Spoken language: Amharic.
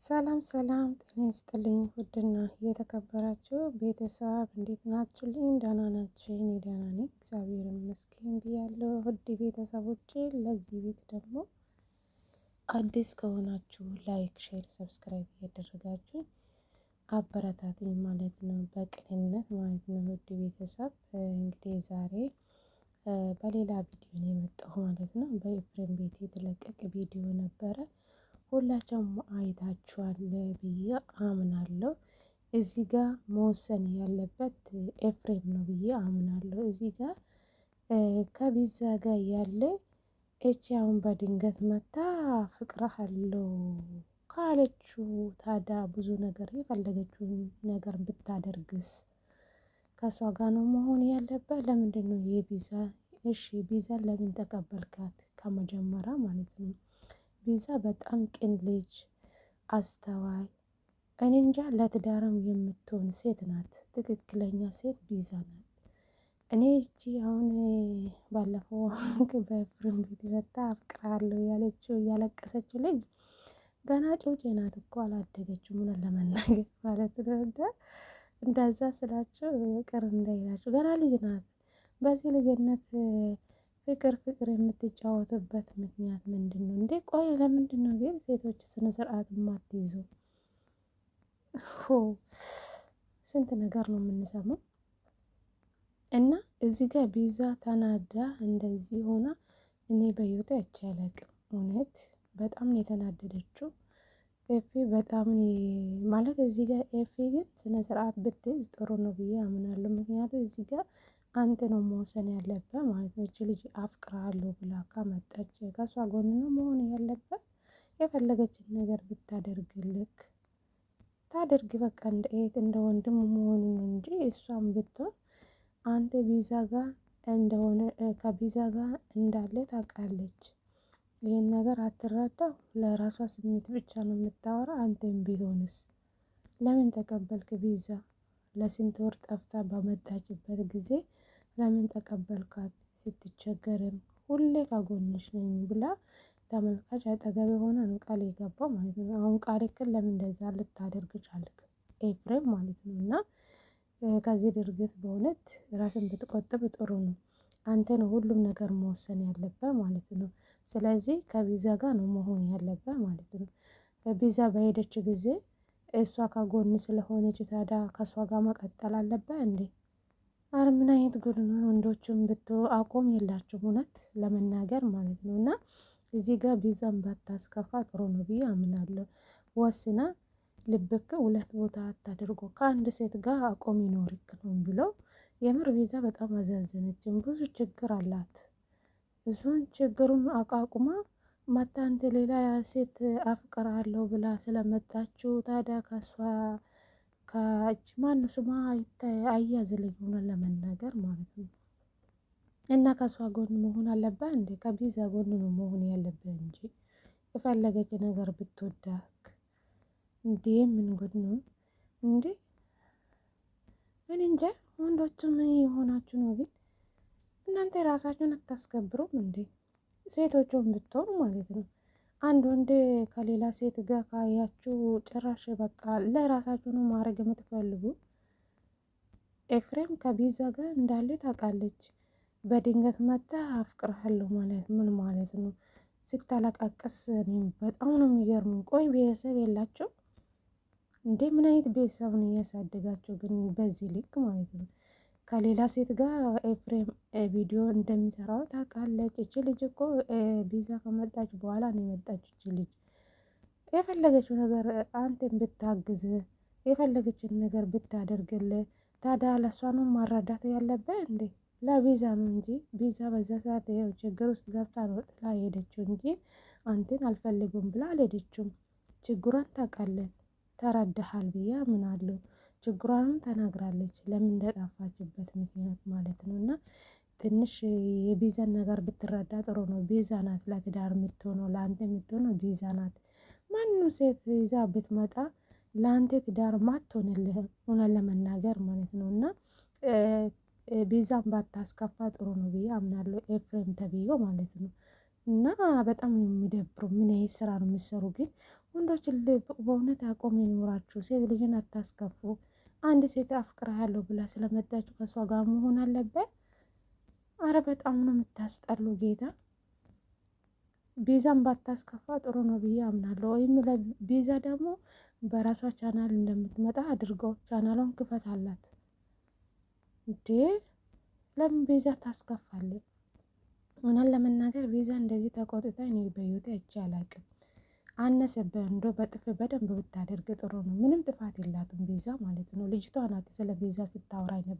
ሰላም ሰላም ጤና ይስጥልኝ ውድና የተከበራችሁ ቤተሰብ እንዴት ናችሁልኝ? ደህና ናችሁ? እኔ ደህና ነኝ እግዚአብሔር ይመስገን ብያለሁ። ውድ ቤተሰቦቼ ለዚህ ቤት ደግሞ አዲስ ከሆናችሁ ላይክ፣ ሼር፣ ሰብስክራይብ እያደረጋችሁ አበረታትኝ ማለት ነው፣ በቅንነት ማለት ነው። ውድ ቤተሰብ እንግዲህ ዛሬ በሌላ ቪዲዮ ነው የመጣሁ ማለት ነው። በኤፍሬም ቤት የተለቀቀ ቪዲዮ ነበረ። ሁላቸውም አይታችኋል ብዬ አምናለሁ። እዚህ ጋር መወሰን ያለበት ኤፍሬም ነው ብዬ አምናለሁ። እዚህ ጋር ከቢዛ ጋር ያለ እቺ አሁን በድንገት መታ አፈቅርሃለሁ ካለችው ታዳ ብዙ ነገር የፈለገችውን ነገር ብታደርግስ ከሷ ጋር ነው መሆን ያለበት? ለምንድን ነው የቢዛ እሺ ቢዛን ለምን ተቀበልካት? ከመጀመሪያ ማለት ነው። ቢዛ በጣም ቅን ልጅ፣ አስተዋይ፣ እኔ እንጃ ለትዳርም የምትሆን ሴት ናት። ትክክለኛ ሴት ቢዛ ናት። እኔ እቺ አሁን ባለፈው በኤፍሬም ቤት መጣ አፍቅራለሁ ያለችው እያለቀሰችው ልጅ ገና ጩጬ ናት እኮ አላደገችም። ምን ለመናገር ማለት ነው። እንደዛ ስላችሁ ቅር እንዳይላችሁ ገና ልጅ ናት። በዚህ ልጅነት ፍቅር የምትጫወትበት ምክንያት ምንድን ነው እንዴ? ቆይ ለምንድን ነው ግን ሴቶች ስነ ስርዓት የማትይዙ? ስንት ነገር ነው የምንሰማው። እና እዚህ ጋር ቢዛ ተናዳ እንደዚህ ሆና እኔ በህይወቴ አይቼ አላቅም። እውነት በጣም ነው የተናደደችው። ኤፌ በጣም ማለት እዚህ ጋር ኤፌ ግን ስነ ስርዓት ብትይዝ ጥሩ ነው ብዬ አምናለሁ። ምክንያቱም እዚህ ጋር አንተ ነው መወሰን ያለበት ማለት ነው። እቺ ልጅ አፍቅራለሁ ብላ ካመጣች ከሷ ጎን ነው መሆን ያለበት። የፈለገችን ነገር ብታደርግልክ ታደርግ በቃ እንደ እህት እንደ ወንድም መሆን ነው እንጂ እሷም ብትሆን አንተ ቢዛ ጋር እንደሆነ ከቢዛ ጋር እንዳለ ታውቃለች። ይሄን ነገር አትረዳው። ለራሷ ስሜት ብቻ ነው የምታወራ። አንተም ቢሆንስ ለምን ተቀበልክ? ቢዛ ለስንት ወር ጠፍታ በመጣችበት ጊዜ ለምን ተቀበልካት? ስትቸገርም ሁሌ ከጎንሽ ነኝ ብላ ተመልካች አጠገብ የሆነ ነው ቃል የገባው ማለት ነው። አሁን ቃልክን ለምን እንደዛ ልታደርግ ቻልክ? ኤፍሬም ማለት ነው። እና ከዚህ ድርጊት በእውነት ራስን ብትቆጥብ ጥሩ ነው። አንተ ነው ሁሉም ነገር መወሰን ያለበት ማለት ነው። ስለዚህ ከቢዛ ጋር ነው መሆን ያለበት ማለት ነው። ቢዛ በሄደች ጊዜ እሷ ከጎን ስለሆነች ታዲያ ከእሷ ጋር መቀጠል አለበት እንዴ? አረ ምን አይነት ጉድ ነው! ወንዶችም አቆም የላቸውም እውነት ለመናገር ማለት ነው። እና እዚህ ጋር ቢዛን ባታስከፋ ጥሩ ነው ብዬ አምናለሁ። ወስና ልብክ ሁለት ቦታ አታድርጎ ከአንድ ሴት ጋር አቆም ይኖርክ ነው ብለው የምር ቢዛ በጣም አዛዘነችም። ብዙ ችግር አላት። እሱን ችግሩን አቃቁማ መታ አንተ ሌላ ሴት አፍቅራለሁ ብላ ስለመጣችው ታዲያ ከሷ ከእጅ ማን ስሟ አያዝልኝ ሆነ ለመናገር ማለት ነው። እና ከሷ ጎን መሆን አለበት እንዴ? ከቢዛ ጎን ነው መሆን ያለበት እንጂ የፈለገች ነገር ብትወዳክ እንዴ ምን ጉድ ነው እንዴ? እኔ እንጃ ወንዶቹ ምን የሆናችሁ ነው ግን? እናንተ ራሳችሁን አታስከብሩም እንዴ? ሴቶቹን ብትሆኑ ማለት ነው። አንድ ወንድ ከሌላ ሴት ጋር ካያችሁ ጭራሽ በቃ ለራሳችሁ ነው ማድረግ የምትፈልጉ። ኤፍሬም ከቢዛ ጋር እንዳለ ታውቃለች። በድንገት መጣ አፍቅርሃለሁ ማለት ምን ማለት ነው? ስታለቃቀስ እኔም በጣም ነው የሚገርሙኝ። ቆይ ቤተሰብ የላቸው እንዴ? ምን አይነት ቤተሰብ ነው እያሳደጋቸው ግን በዚህ ልክ ማለት ነው? ከሌላ ሴት ጋር ኤፍሬም ቪዲዮ እንደሚሰራው ታውቃለች። እቺ ልጅ እኮ ቢዛ ከመጣች በኋላ ነው የመጣችው። እቺ ልጅ የፈለገችው ነገር አንተን ብታግዝ የፈለገችን ነገር ብታደርግልህ ታዲያ ለሷ ነው ማረዳት ያለበት እንዴ? ለቢዛ ነው እንጂ ቢዛ በዛ ሰዓት ይኸው ችግር ውስጥ ገብታ ነው ጥላ ሄደችው እንጂ አንተን አልፈልጉም ብላ አልሄደችም። ችግሯን ታውቃለህ፣ ተረዳሃል ብዬ አምናለሁ። ችግሯንም ተናግራለች፣ ለምን እንደጠፋችበት ምክንያት ማለት ነው። እና ትንሽ የቢዛን ነገር ብትረዳ ጥሩ ነው። ቢዛ ናት ለትዳር የምትሆነው፣ ለአንተ የምትሆነው ቢዛ ናት። ማንም ሴት ይዛ ብትመጣ ለአንተ ትዳር ማትሆንልህ ሆነን ለመናገር ማለት ነው። እና ቢዛን ባታስከፋ ጥሩ ነው ብዬ አምናለሁ። ኤፍሬም ተብዮ ማለት ነው። እና በጣም የሚደብረው ምን አይነት ስራ ነው የምትሰሩ ግን? ወንዶች በእውነት አቆም ይኖራችሁ። ሴት ልጅን አታስከፉ። አንድ ሴት አፍቅርሃለሁ ብላ ስለመጣችሁ ከእሷ ጋር መሆን አለበት? አረ በጣም ነው የምታስጠሉ ጌታ። ቤዛን ባታስከፋ ጥሩ ነው ብዬ አምናለሁ። ወይም ለቤዛ ደግሞ በራሷ ቻናል እንደምትመጣ አድርገው። ቻናሏን ክፈት አላት እንዴ! ለምን ቤዛ ታስከፋለች? እውነት ለመናገር ቤዛ እንደዚህ ተቆጥታ እኔ በህይወቴ አይቼ አላቅም። አነሰብህ እንዶ በጥፍ በደንብ ብታደርግ ጥሩ ነው። ምንም ጥፋት የላትም ቤዛ ማለት ነው። ልጅቷ ናት ስለ ቤዛ ስታወራ ነበር።